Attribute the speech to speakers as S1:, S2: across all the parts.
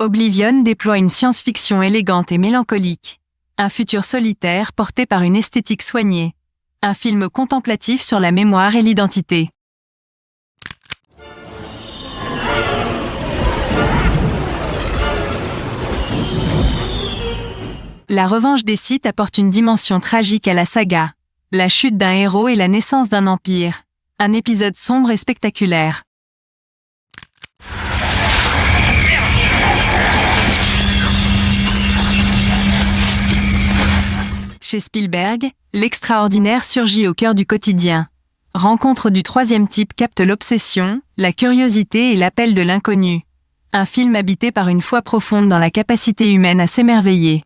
S1: Oblivion déploie une science-fiction élégante et mélancolique. Un futur solitaire porté par une esthétique soignée. Un film contemplatif sur la mémoire et l'identité. La revanche des Sith apporte une dimension tragique à la saga. La chute d'un héros et la naissance d'un empire. Un épisode sombre et spectaculaire. Chez Spielberg, l'extraordinaire surgit au cœur du quotidien. Rencontre du troisième type capte l'obsession, la curiosité et l'appel de l'inconnu. Un film habité par une foi profonde dans la capacité humaine à s'émerveiller.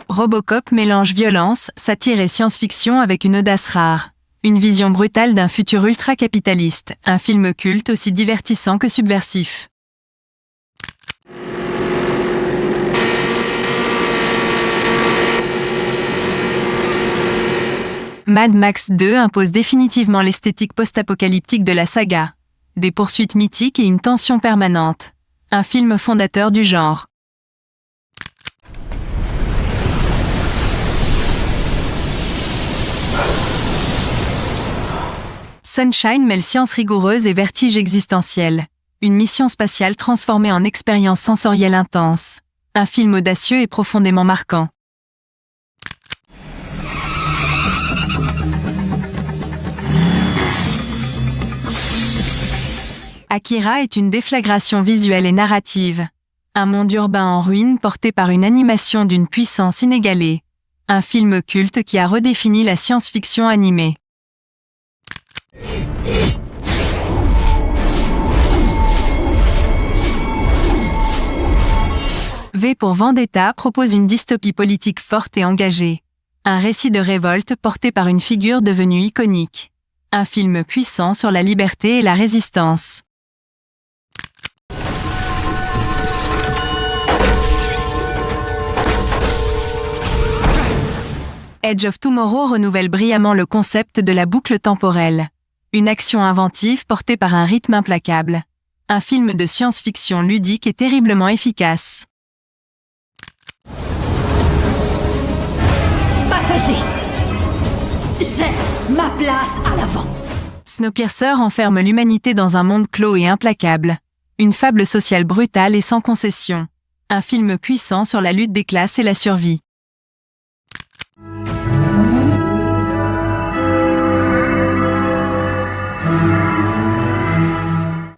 S1: Robocop mélange violence, satire et science-fiction avec une audace rare. Une vision brutale d'un futur ultra-capitaliste, un film culte aussi divertissant que subversif. Mad Max 2 impose définitivement l'esthétique post-apocalyptique de la saga. Des poursuites mythiques et une tension permanente. Un film fondateur du genre. Sunshine mêle science rigoureuse et vertige existentiel. Une mission spatiale transformée en expérience sensorielle intense. Un film audacieux et profondément marquant. Akira est une déflagration visuelle et narrative. Un monde urbain en ruine porté par une animation d'une puissance inégalée. Un film culte qui a redéfini la science-fiction animée. V pour Vendetta propose une dystopie politique forte et engagée. Un récit de révolte porté par une figure devenue iconique. Un film puissant sur la liberté et la résistance. Edge of Tomorrow renouvelle brillamment le concept de la boucle temporelle. Une action inventive portée par un rythme implacable. Un film de science-fiction ludique et terriblement efficace.
S2: Passagers, j'ai ma place à l'avant.
S1: Snowpiercer enferme l'humanité dans un monde clos et implacable. Une fable sociale brutale et sans concession. Un film puissant sur la lutte des classes et la survie.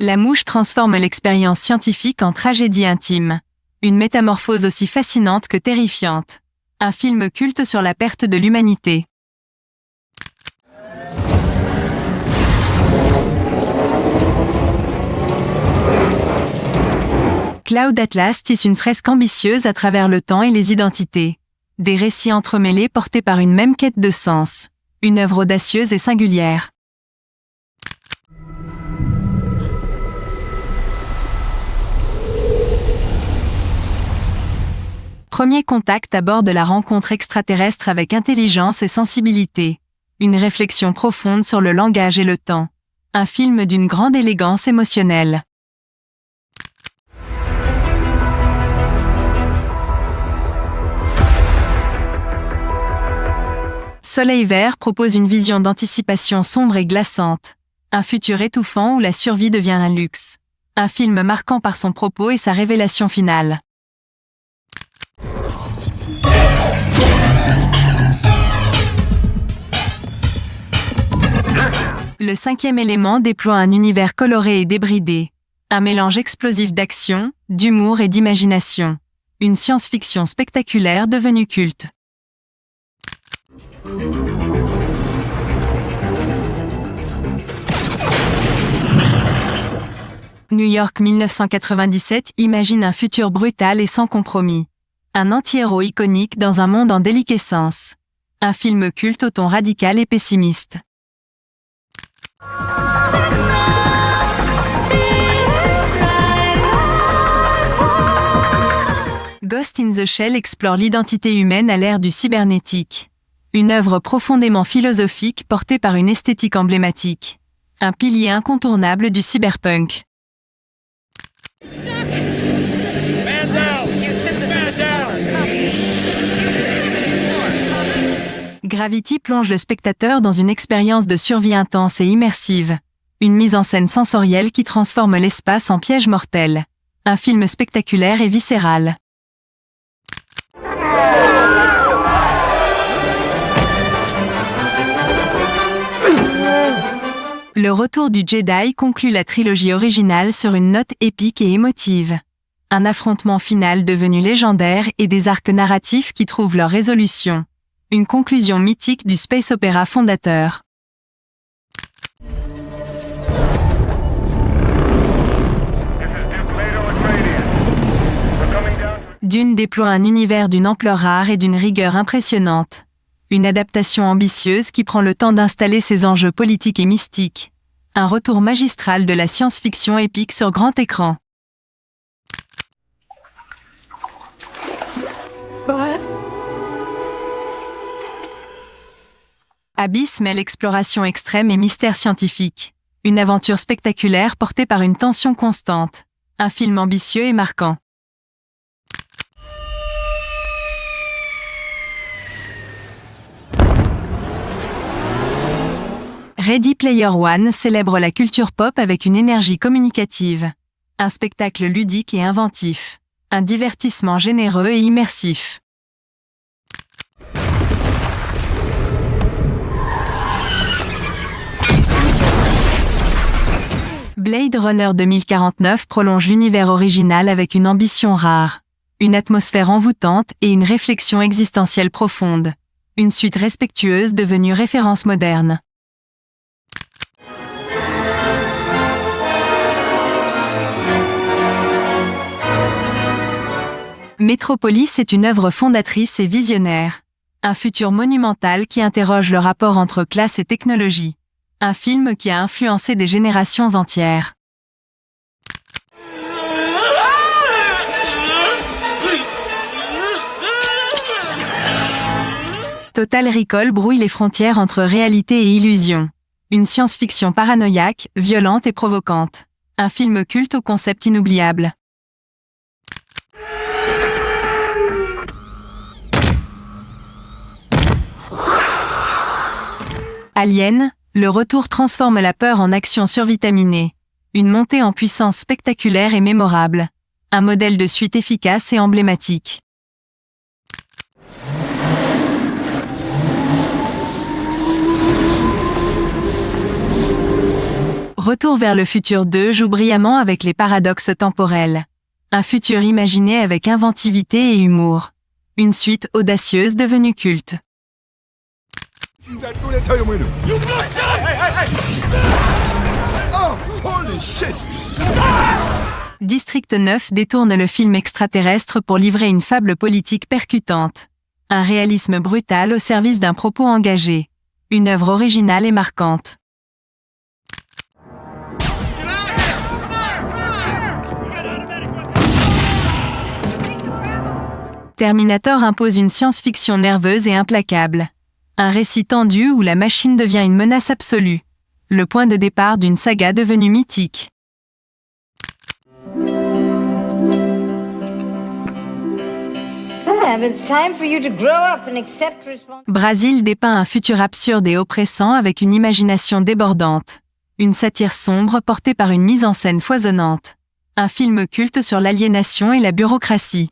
S1: La Mouche transforme l'expérience scientifique en tragédie intime. Une métamorphose aussi fascinante que terrifiante. Un film culte sur la perte de l'humanité. Cloud Atlas tisse une fresque ambitieuse à travers le temps et les identités. Des récits entremêlés portés par une même quête de sens. Une œuvre audacieuse et singulière. Premier contact aborde la rencontre extraterrestre avec intelligence et sensibilité. Une réflexion profonde sur le langage et le temps. Un film d'une grande élégance émotionnelle. Soleil Vert propose une vision d'anticipation sombre et glaçante. Un futur étouffant où la survie devient un luxe. Un film marquant par son propos et sa révélation finale. Le cinquième élément déploie un univers coloré et débridé. Un mélange explosif d'action, d'humour et d'imagination. Une science-fiction spectaculaire devenue culte. New York 1997 imagine un futur brutal et sans compromis. Un anti-héros iconique dans un monde en déliquescence. Un film culte au ton radical et pessimiste. Ghost in the Shell explore l'identité humaine à l'ère du cybernétique. Une œuvre profondément philosophique portée par une esthétique emblématique. Un pilier incontournable du cyberpunk. Gravity plonge le spectateur dans une expérience de survie intense et immersive. Une mise en scène sensorielle qui transforme l'espace en piège mortel. Un film spectaculaire et viscéral. Le retour du Jedi conclut la trilogie originale sur une note épique et émotive. Un affrontement final devenu légendaire et des arcs narratifs qui trouvent leur résolution. Une conclusion mythique du space opéra fondateur. Dune déploie un univers d'une ampleur rare et d'une rigueur impressionnante. Une adaptation ambitieuse qui prend le temps d'installer ses enjeux politiques et mystiques. Un retour magistral de la science-fiction épique sur grand écran. Abyss mêle exploration extrême et mystère scientifique. Une aventure spectaculaire portée par une tension constante. Un film ambitieux et marquant. Ready Player One célèbre la culture pop avec une énergie communicative. Un spectacle ludique et inventif. Un divertissement généreux et immersif. Blade Runner 2049 prolonge l'univers original avec une ambition rare. Une atmosphère envoûtante et une réflexion existentielle profonde. Une suite respectueuse devenue référence moderne. Metropolis est une œuvre fondatrice et visionnaire. Un futur monumental qui interroge le rapport entre classe et technologie. Un film qui a influencé des générations entières. Total Recall brouille les frontières entre réalité et illusion. Une science-fiction paranoïaque, violente et provocante. Un film culte au concept inoubliable. Alien, le retour transforme la peur en action survitaminée. Une montée en puissance spectaculaire et mémorable. Un modèle de suite efficace et emblématique. Retour vers le futur 2 joue brillamment avec les paradoxes temporels. Un futur imaginé avec inventivité et humour. Une suite audacieuse devenue culte. District 9 détourne le film extraterrestre pour livrer une fable politique percutante. Un réalisme brutal au service d'un propos engagé. Une œuvre originale et marquante. Terminator impose une science-fiction nerveuse et implacable. Un récit tendu où la machine devient une menace absolue. Le point de départ d'une saga devenue mythique. Brasil dépeint un futur absurde et oppressant avec une imagination débordante. Une satire sombre portée par une mise en scène foisonnante. Un film culte sur l'aliénation et la bureaucratie.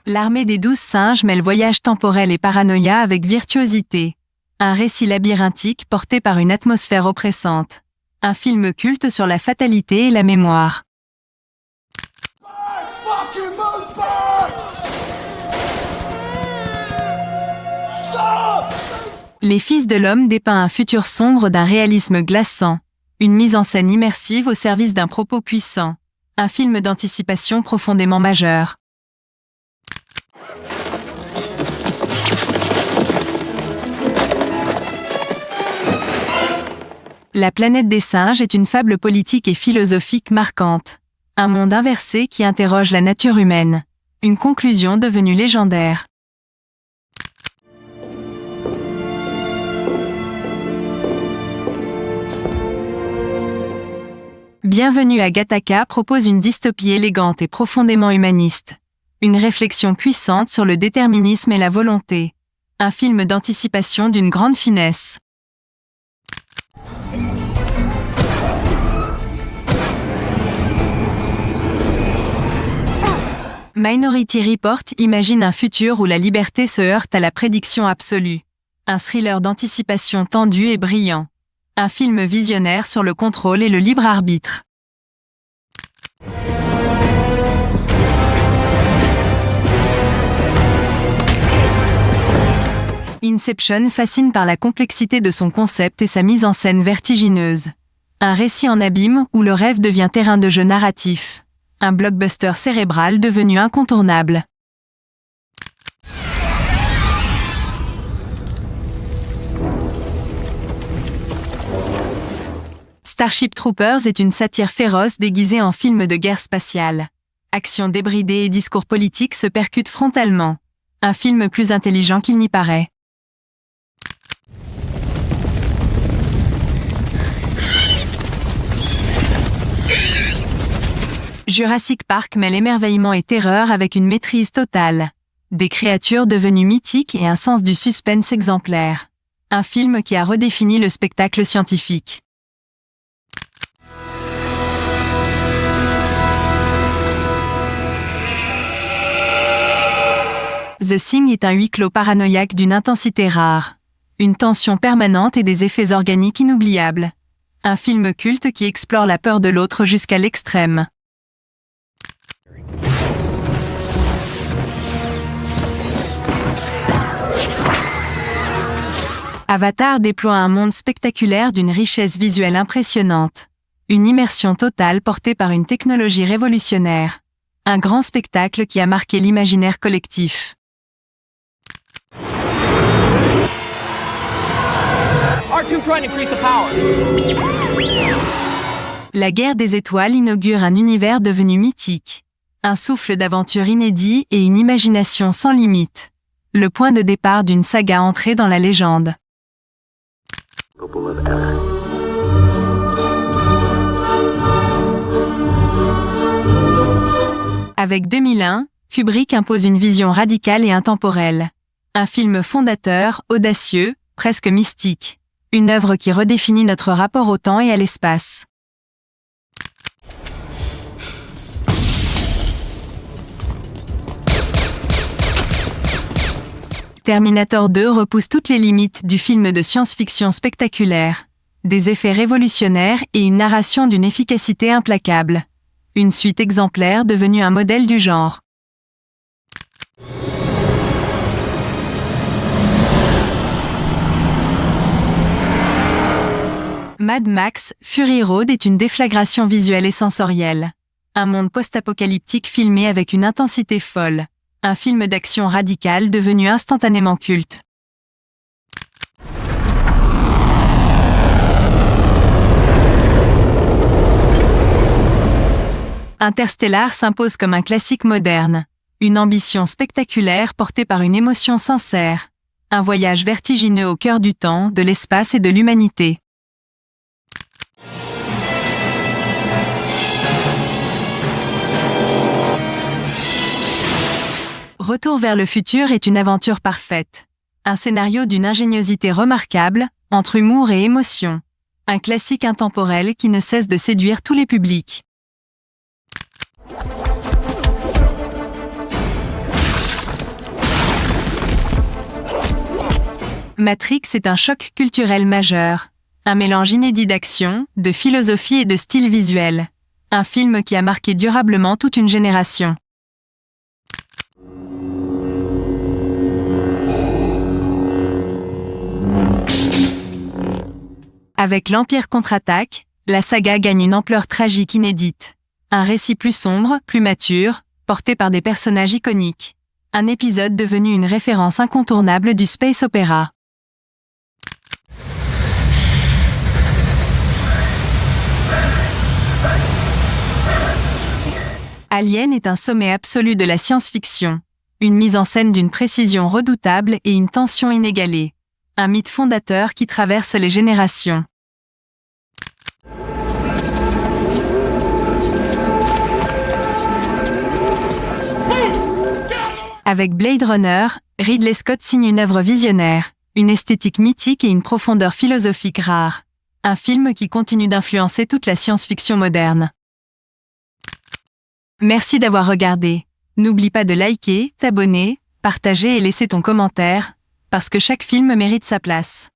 S1: L'armée des 12 singes mêle voyage temporel et paranoïa avec virtuosité. Un récit labyrinthique porté par une atmosphère oppressante. Un film culte sur la fatalité et la mémoire. Les Fils de l'Homme dépeint un futur sombre d'un réalisme glaçant. Une mise en scène immersive au service d'un propos puissant. Un film d'anticipation profondément majeur. La planète des singes est une fable politique et philosophique marquante. Un monde inversé qui interroge la nature humaine. Une conclusion devenue légendaire. Bienvenue à Gattaca propose une dystopie élégante et profondément humaniste. Une réflexion puissante sur le déterminisme et la volonté. Un film d'anticipation d'une grande finesse. Minority Report imagine un futur où la liberté se heurte à la prédiction absolue. Un thriller d'anticipation tendu et brillant. Un film visionnaire sur le contrôle et le libre arbitre. Inception fascine par la complexité de son concept et sa mise en scène vertigineuse. Un récit en abîme où le rêve devient terrain de jeu narratif. Un blockbuster cérébral devenu incontournable. Starship Troopers est une satire féroce déguisée en film de guerre spatiale. Action débridée et discours politique se percutent frontalement. Un film plus intelligent qu'il n'y paraît. Jurassic Park mêle émerveillement et terreur avec une maîtrise totale. Des créatures devenues mythiques et un sens du suspense exemplaire. Un film qui a redéfini le spectacle scientifique. The Thing est un huis clos paranoïaque d'une intensité rare. Une tension permanente et des effets organiques inoubliables. Un film culte qui explore la peur de l'autre jusqu'à l'extrême. Avatar déploie un monde spectaculaire d'une richesse visuelle impressionnante. Une immersion totale portée par une technologie révolutionnaire. Un grand spectacle qui a marqué l'imaginaire collectif. La guerre des étoiles inaugure un univers devenu mythique. Un souffle d'aventure inédit et une imagination sans limite. Le point de départ d'une saga entrée dans la légende. Avec 2001, Kubrick impose une vision radicale et intemporelle. Un film fondateur, audacieux, presque mystique. Une œuvre qui redéfinit notre rapport au temps et à l'espace. Terminator 2 repousse toutes les limites du film de science-fiction spectaculaire. Des effets révolutionnaires et une narration d'une efficacité implacable. Une suite exemplaire devenue un modèle du genre. Mad Max, Fury Road est une déflagration visuelle et sensorielle. Un monde post-apocalyptique filmé avec une intensité folle. Un film d'action radical devenu instantanément culte. Interstellar s'impose comme un classique moderne. Une ambition spectaculaire portée par une émotion sincère. Un voyage vertigineux au cœur du temps, de l'espace et de l'humanité. Retour vers le futur est une aventure parfaite. Un scénario d'une ingéniosité remarquable, entre humour et émotion. Un classique intemporel qui ne cesse de séduire tous les publics. Matrix est un choc culturel majeur. Un mélange inédit d'action, de philosophie et de style visuel. Un film qui a marqué durablement toute une génération. Avec l'Empire contre-attaque, la saga gagne une ampleur tragique inédite. Un récit plus sombre, plus mature, porté par des personnages iconiques. Un épisode devenu une référence incontournable du space opéra. Alien est un sommet absolu de la science-fiction. Une mise en scène d'une précision redoutable et une tension inégalée. Un mythe fondateur qui traverse les générations. Avec Blade Runner, Ridley Scott signe une œuvre visionnaire, une esthétique mythique et une profondeur philosophique rare. Un film qui continue d'influencer toute la science-fiction moderne. Merci d'avoir regardé. N'oublie pas de liker, t'abonner, partager et laisser ton commentaire, parce que chaque film mérite sa place.